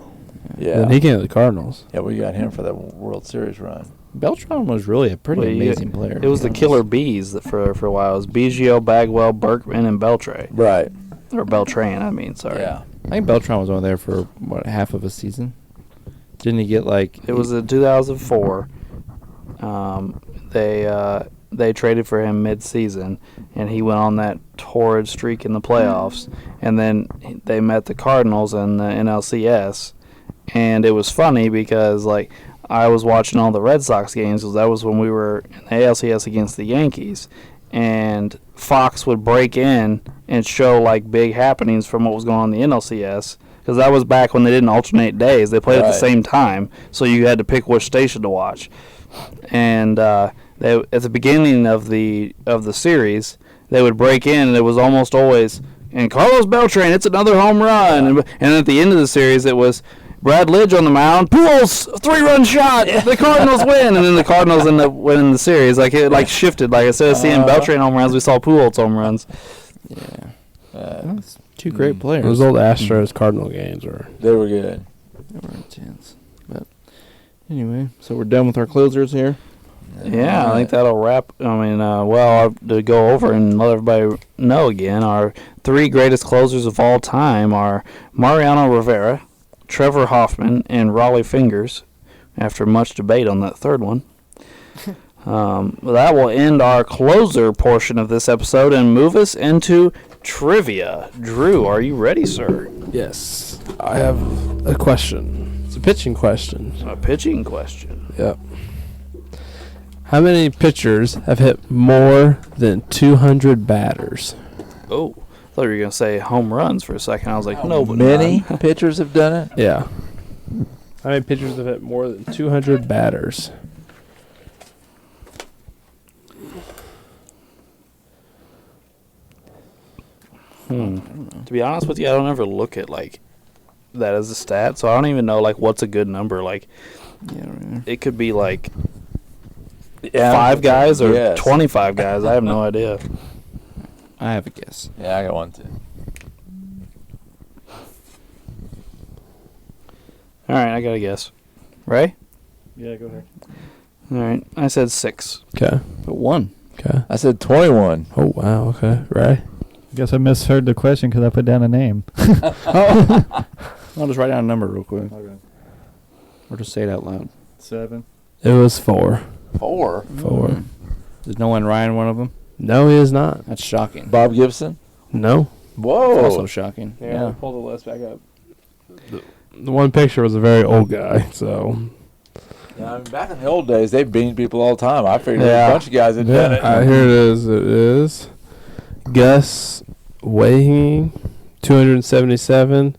B: yeah,
C: Then he came to the Cardinals.
B: yeah. We got him for that World Series run.
D: Beltran was really a pretty
A: Well,
D: amazing player.
A: It was the killer bees that for a while. It was Biggio, Bagwell, Berkman, and Beltray.
B: Right.
A: Or Beltran, I mean, sorry.
B: Yeah.
D: I think Beltran was only there for what, half of a season. Didn't he get like?
A: It was in 2004. They traded for him mid-season, and he went on that torrid streak in the playoffs. And then they met the Cardinals in the NLCS, and it was funny because like I was watching all the Red Sox games because that was when we were in the ALCS against the Yankees, and Fox would break in and show like big happenings from what was going on in the NLCS. Because that was back when they didn't alternate days; they played at the same time, so you had to pick which station to watch. And at the beginning of the series, they would break in, and it was almost always, and Carlos Beltran, it's another home run. And at the end of the series, it was Brad Lidge on the mound, Pujols, 3-run shot, the Cardinals win, and then the Cardinals end up winning the series. Like it shifted. Like instead of seeing Beltran home runs, we saw Pujols home runs.
D: Yeah. That's two great players.
C: Those old Astros Cardinal games
B: They were good.
D: They were intense. But anyway, so we're done with our closers here.
A: Yeah, I think that'll wrap. I mean, to go over and let everybody know again, our 3 greatest closers of all time are Mariano Rivera, Trevor Hoffman, and Raleigh Fingers, after much debate on that third one. That will end our closer portion of this episode and move us into trivia. Drew, are you ready, sir?
C: Yes. I have a question. It's a pitching question.
A: A pitching question.
C: Yep. How many pitchers have hit more than 200 batters?
A: Oh, I thought you were going to say home runs for a second. I was like, no, but
B: Many
A: none.
B: pitchers have done it.
C: Yeah. How many pitchers have hit more than 200 batters?
A: To be honest with you, I don't ever look at like that as a stat, so I don't even know like what's a good number. Like, it could be like 5 guys or 25 guys. I have no idea.
D: I have a guess.
B: Yeah, I got one too.
A: All right, I got a guess. Ray?
E: Yeah, go ahead.
A: All right, I said 6.
C: Okay.
D: But 1.
C: Okay.
B: I said 21.
C: Oh, wow. Okay. Right.
E: I guess I misheard the question because I put down a name.
D: I'll just write down a number real quick.
E: Okay.
D: Or just say it out loud.
E: 7.
C: It was 4.
B: 4.
C: 4.
D: Is Nolan Ryan one of them?
C: No, he is not.
D: That's shocking.
B: Bob Gibson.
C: No.
B: Whoa.
D: Also shocking. Yeah.
C: Pull the list back up. The one picture was a very old guy, so.
B: Yeah, I mean, back in the old days, they beaned people all the time. I figured
A: Yeah.
B: a bunch of guys had done it.
C: Here it is. It is Gus Wehing, 277.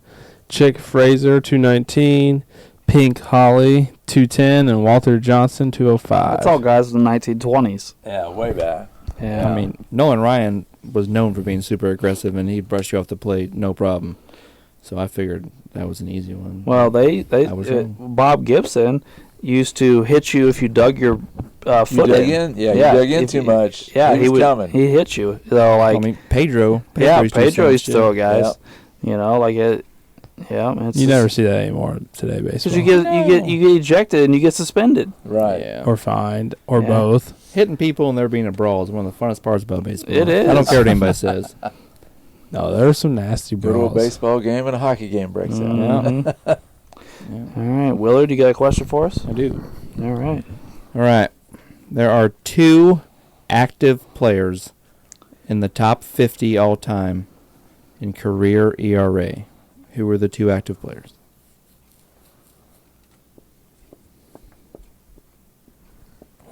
C: Chick Fraser, 219. Pink Holly, 210. And Walter Johnson, 205.
A: That's all guys in the 1920s.
B: Yeah, way back.
A: Yeah.
D: I mean, Nolan Ryan was known for being super aggressive, and he'd brush you off the plate, no problem. So I figured that was an easy one.
A: Well,
D: I was wrong.
A: Bob Gibson used to hit you if you dug your foot
B: You dug
A: in.
B: in? Yeah, you dug in too much.
A: Yeah,
B: he was coming.
A: He hit you. So like,
D: I mean, Pedro
A: Pedro used to
D: throw
A: throw guys. You know, like it. Yeah, it's
C: You never see that anymore today, baseball.
A: because you get ejected and you get suspended.
B: Right.
D: Yeah.
C: Or fined, or
A: Yeah.
C: both.
D: Hitting people and there being a brawl is one of the funnest parts about baseball.
A: It is.
D: I don't care what anybody says.
C: No, there are some nasty
B: Good old
C: brawls.
B: baseball game and a hockey game breaks out.
A: Mhm.
D: Yeah.
A: All right, Willard, you got a question for us?
D: I do.
A: All right.
D: All right. There are 2 active players in the top 50 all time in career ERA. Who were the 2 active players?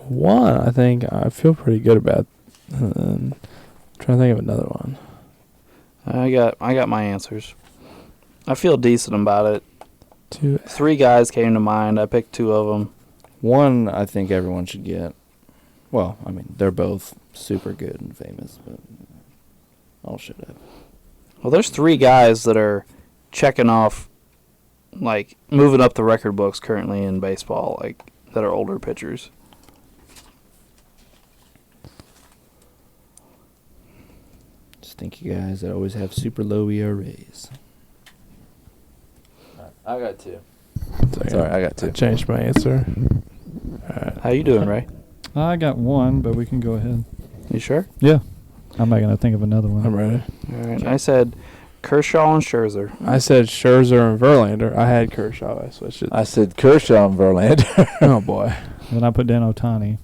C: One, I think I feel pretty good about. I'm trying to think of another one.
A: I got my answers. I feel decent about it.
C: 2.
A: 3 guys came to mind. I picked 2 of them.
D: One I think everyone should get. Well, I mean, they're both super good and famous, but all should have.
A: Well, there's 3 guys that are checking off, like moving up the record books currently in baseball, like that are older pitchers.
D: Stinky guys that always have super low ERAs.
B: I got 2.
C: Sorry,
B: Sorry, I got 2.
C: I changed my answer. Alright.
A: How you doing, Ray?
E: I got 1, but we can go ahead.
A: You sure?
E: Yeah. I'm not going to think of another one.
C: I'm ready.
A: All right. I said Kershaw and Scherzer.
C: I said Scherzer and Verlander. I had Kershaw. I switched it.
B: I said Kershaw and Verlander.
C: Oh, boy.
E: Then I put down Ohtani.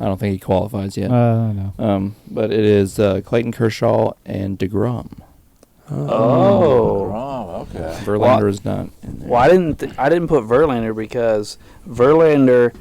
D: I don't think he qualifies yet.
E: No.
D: But it is Clayton Kershaw and DeGrom.
A: Oh.
B: Okay.
D: Verlander is not in there.
A: Well, I didn't put Verlander because Verlander.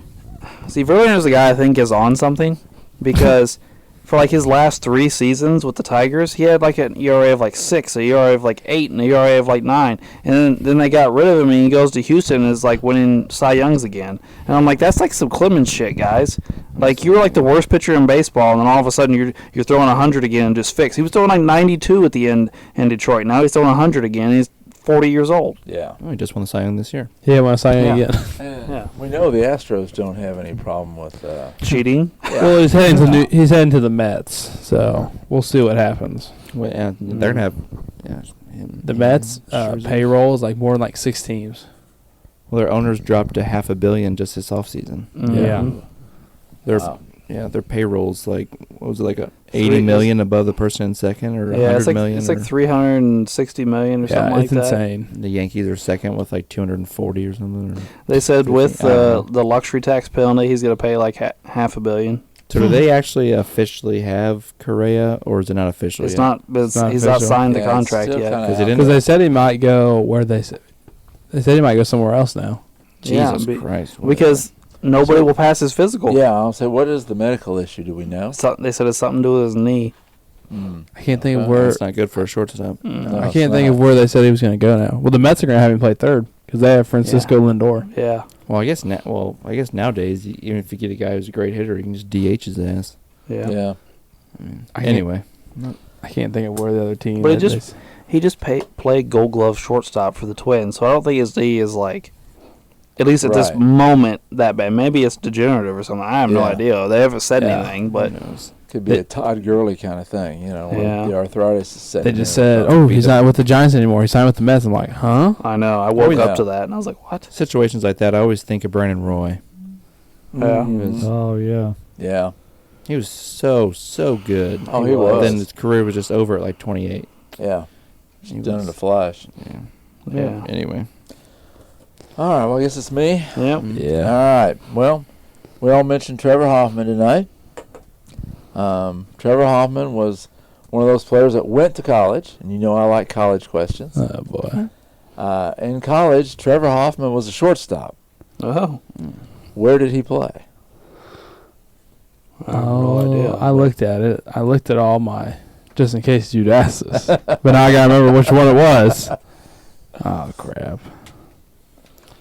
A: See, Verlander's the guy I think is on something because for like his last 3 seasons with the Tigers, he had like an ERA of like 6, an ERA of like 8, and an ERA of like 9. And then they got rid of him and he goes to Houston and is like winning Cy Youngs again. And I'm like, that's like some Clemens shit, guys. Like you were like the worst pitcher in baseball, and then all of a sudden you're throwing 100 again and just fixed. He was throwing like 92 at the end in Detroit. Now he's throwing 100 again. And he's 40 years old.
B: Yeah.
D: Oh, he just won the Cy Young this year.
C: Yeah, when I sign
A: Yeah.
C: again.
A: Yeah.
B: We know the Astros don't have any problem with
A: Cheating.
B: yeah.
C: Well, he's heading to the Mets, so we'll see what happens.
D: Well, yeah, they're gonna have him.
C: The Mets
D: Scherzer.
C: payroll is like more than like 6 teams.
D: Well, their owners dropped to $500 million just this offseason.
A: Mhm.
D: Their
B: Wow.
D: their payroll's like what was it like 80 million above the person in second or
A: Yeah,
D: 100 million.
A: it's like
D: or
A: 360 million or
C: Yeah,
A: something like
C: it's
A: that.
C: insane.
D: the Yankees are second with like 240 or something. Or
A: They said
D: 50,
A: with
D: I don't know.
A: the luxury tax penalty, he's going to pay like $500 million.
D: So do they actually officially have Correa, or is it not official
A: It's
D: yet?
A: not. He's not
C: official.
A: signed the
B: Yeah, it's
A: contract
B: still
A: yet.
B: kinda
D: Because it
C: Because they said he might go where they said he might go somewhere else now.
A: Yeah,
D: Jesus Christ! what
A: Because nobody will pass his physical.
B: Yeah, I'll say, what is the medical issue? Do we know?
A: They said it's something to do with his knee.
C: I can't think of
B: Okay.
C: where
D: that's not good for a shortstop.
B: No,
C: I
B: it's
C: can't think
B: not.
C: of where they said he was going to go now. Well, the Mets are going to have him play third because they have Francisco Lindor.
A: Yeah.
D: Well, I guess nowadays, even if you get a guy who's a great hitter, you can just DH his ass.
A: Yeah.
B: Yeah.
D: I mean,
C: I can't-
D: anyway,
C: I can't think of where the other team.
A: But it
C: that
A: just- He just played Gold Glove shortstop for the Twins, so I don't think his knee is like, at least at this
B: Right.
A: moment, that bad. Maybe it's degenerative or something. I have no
B: Yeah.
A: idea. They haven't said
B: Yeah.
A: anything, but
D: who knows?
B: Could be a Todd Gurley kind of thing, you know, when
A: Yeah.
B: the arthritis is setting
C: they
B: in.
C: just said,
B: Probably
C: "Oh,
B: beat
C: he's
B: him.
C: not with the Giants anymore. He signed with the Mets." I'm like, "Huh?"
A: I know. I woke
B: yeah.
A: up to that and I was like, what?
D: Situations like that, I always think of Brandon Roy.
A: Yeah.
D: He was,
E: Oh yeah.
B: Yeah.
D: he was so good.
B: Oh, he was.
D: Then his career was just over at like 28.
B: Yeah.
D: He
B: Done
D: was-
B: in a flash.
D: Yeah.
A: Yeah.
D: Anyway.
B: All right. Well, I guess it's me.
A: Yep.
B: All right. Well, we all mentioned Trevor Hoffman tonight. Trevor Hoffman was one of those players that went to college, and you know I like college questions.
C: Oh boy.
B: In college, Trevor Hoffman was a shortstop.
A: Oh.
B: Where did he play?
A: I have no idea.
C: I looked at it. I looked at all my, just in case you'd ask this. But now I gotta remember which one it was. Oh crap.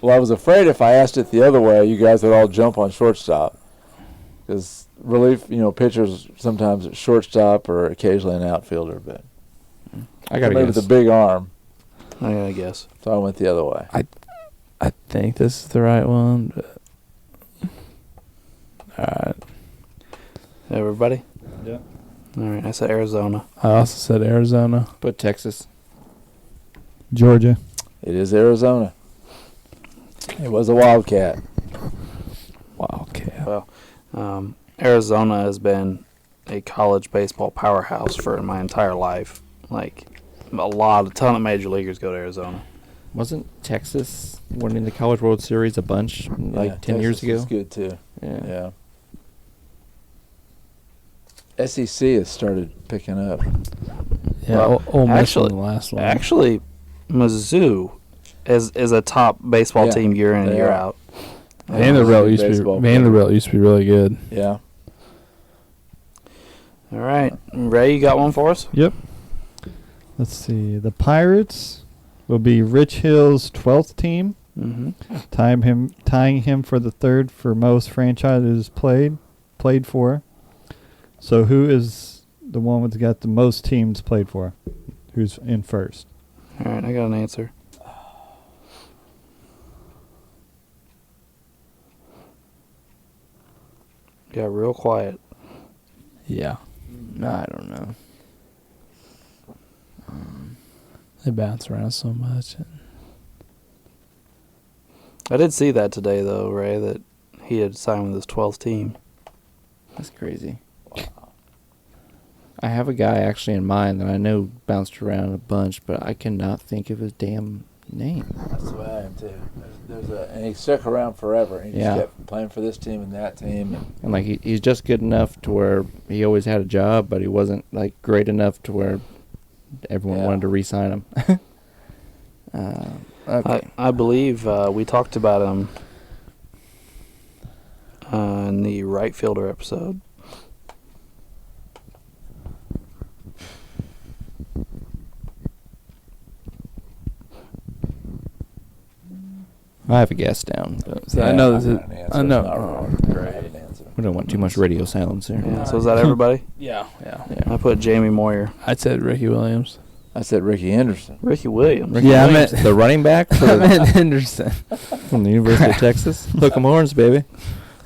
B: Well, I was afraid if I asked it the other way, you guys would all jump on shortstop. Because relief, pitchers sometimes at shortstop or occasionally an outfielder, but
D: I got to
B: maybe
D: guess.
B: the big arm.
A: I gotta guess.
B: So I went the other way.
C: I think this is the right one. But all right.
A: Everybody?
E: Yeah.
A: All right. I said Arizona.
C: I also said Arizona.
D: But Texas.
E: Georgia.
B: It is Arizona. It was a Wildcat.
C: Wildcat.
A: Arizona has been a college baseball powerhouse for my entire life. Like, a ton of major leaguers go to Arizona.
D: Wasn't Texas winning the College World Series a bunch like
B: Yeah,
D: 10 years
B: Texas
D: ago?
B: is good too.
D: Yeah.
B: Yeah. SEC has started picking up.
C: Yeah,
A: Well,
C: Ole Miss
A: actually-
C: was the last one.
A: Actually, Mizzou is a top baseball
B: Yeah,
A: team year in and
B: they
A: year
B: are.
A: out.
C: Vanderbilt used to
B: Baseball
C: be Vanderbilt used to be really good.
B: Yeah.
A: All right. Ray, you got one for us?
E: Yep. Let's see. The Pirates will be Rich Hill's 12th team,
A: Mm-hmm.
E: tying him for the third for most franchises played for. So who is the one that's got the most teams played for? Who's in first?
A: All right. I got an answer. Got real quiet.
C: Yeah,
D: I don't know.
C: they bounce around so much.
A: I did see that today, though, Ray, that he had signed with his 12th team.
D: That's crazy. I have a guy actually in mind that I know bounced around a bunch, but I cannot think of his damn name.
B: That's the way I am too. And he stuck around forever. He just
D: Yeah.
B: kept playing for this team and that team.
D: And like he's just good enough to where he always had a job, but he wasn't like great enough to where everyone
B: Yeah.
D: wanted to re-sign him. Okay.
A: I believe we talked about him in the right fielder episode.
D: I have a guess down. But
C: So I know this is.
B: I've got an answer.
C: I know.
B: It's not wrong. I have an answer.
D: we don't want too much radio silence here.
A: Yeah, so is that everybody?
C: Yeah.
A: I put Jamie Moyer.
C: I said Ricky Williams.
B: I said Ricky Anderson.
A: Ricky Williams.
D: Ricky
C: Yeah, I
D: Williams,
C: meant-
D: the running back
C: I
D: for
C: meant Henderson.
D: from the University of Texas. Hook 'em horns, baby.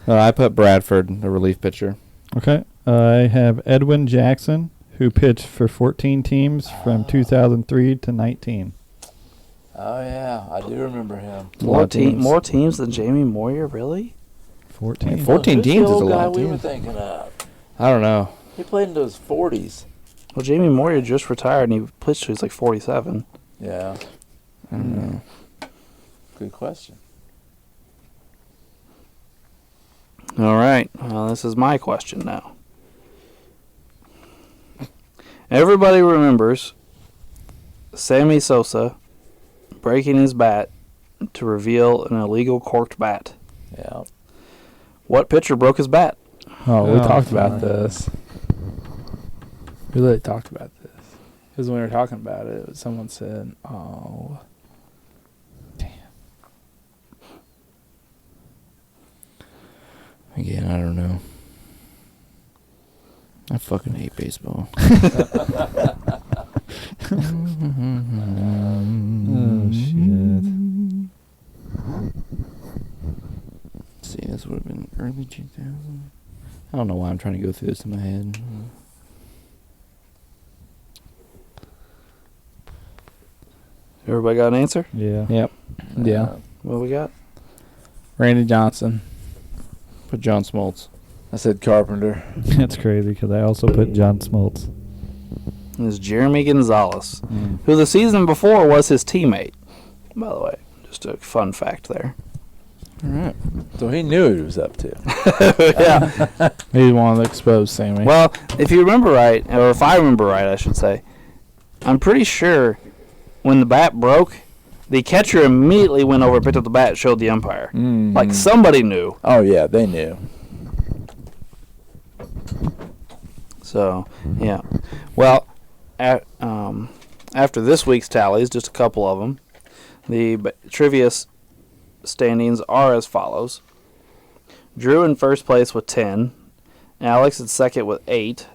D: I put Bradford, the relief pitcher.
E: Okay. I have Edwin Jackson, who pitched for 14 teams from 2003 to 19.
B: Oh yeah, I do remember him.
A: More teams than Jamie Moyer, really?
E: 14.
D: 14
B: Who's the
D: teams is
B: old
D: a
B: guy
D: lot.
B: we were
D: Teams.
B: thinking of.
D: I don't know.
B: He played into his 40s.
A: Well, Jamie Moyer just retired and he pitched till he's like 47.
B: Yeah,
D: I don't know.
B: good question.
A: All right. Well, this is my question now. Everybody remembers Sammy Sosa breaking his bat to reveal an illegal corked bat.
B: Yeah.
A: What pitcher broke his bat?
C: Oh, we
E: Oh,
C: talked about
E: fine.
C: this. We literally talked about this. Because when we were talking about it, someone said, "Oh, damn."
D: Again, I don't know. I fucking hate baseball.
E: Oh, shit.
D: See, this would have been early 2000. I don't know why I'm trying to go through this in my head.
A: Everybody got an answer?
E: Yeah.
C: Yep. Yeah.
A: What we got?
C: Randy Johnson.
D: Put John Smoltz.
B: I said Carpenter.
E: That's crazy because I also put John Smoltz.
A: It's Jeremy Gonzalez,
E: Mm.
A: who the season before was his teammate, by the way. Just a fun fact there.
D: All right.
B: So he knew what he was up to.
A: Yeah.
C: He's one of the exposed Sammy.
A: Well, if you remember right, or if I remember right, I should say, I'm pretty sure when the bat broke, the catcher immediately went over, picked up the bat, and showed the umpire.
B: Mm.
A: Like somebody knew.
B: Oh yeah, they knew.
A: So, yeah. Well, after this week's tallies, just a couple of them, the trivia standings are as follows. Drew in first place with 10. Alex in second with 8.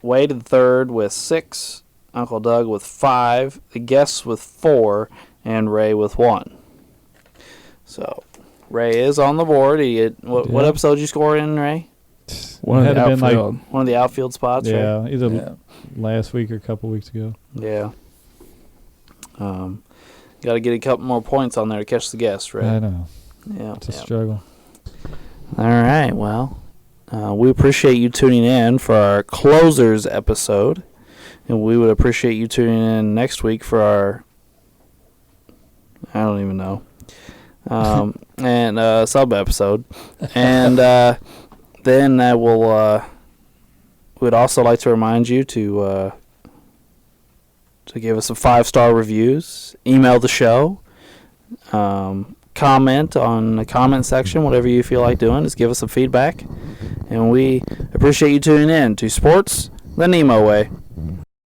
A: Wade in third with 6. Uncle Doug with 5. The guests with 4. And Ray with 1. So, Ray is on the board. He had, what
E: Yeah.
A: episode did you score in, Ray?
C: one of
E: Had
C: the
E: it been like-
C: outfield.
A: One of the outfield spots, right?
E: Yeah, either
B: Yeah.
E: last week or a couple weeks ago.
A: Yeah. Got to get a couple more points on there to catch the guests,
E: I
A: right?
E: know.
A: Yeah.
E: It's a
A: yeah.
E: struggle.
A: All right. Well, we appreciate you tuning in for our closers episode, and we would appreciate you tuning in next week for our. I don't even know. And sub episode, and then we'll. We'd also like to remind you to give us some 5-star reviews. Email the show. Comment on the comment section, whatever you feel like doing. Just give us some feedback. And we appreciate you tuning in to Sports the NEMO Way.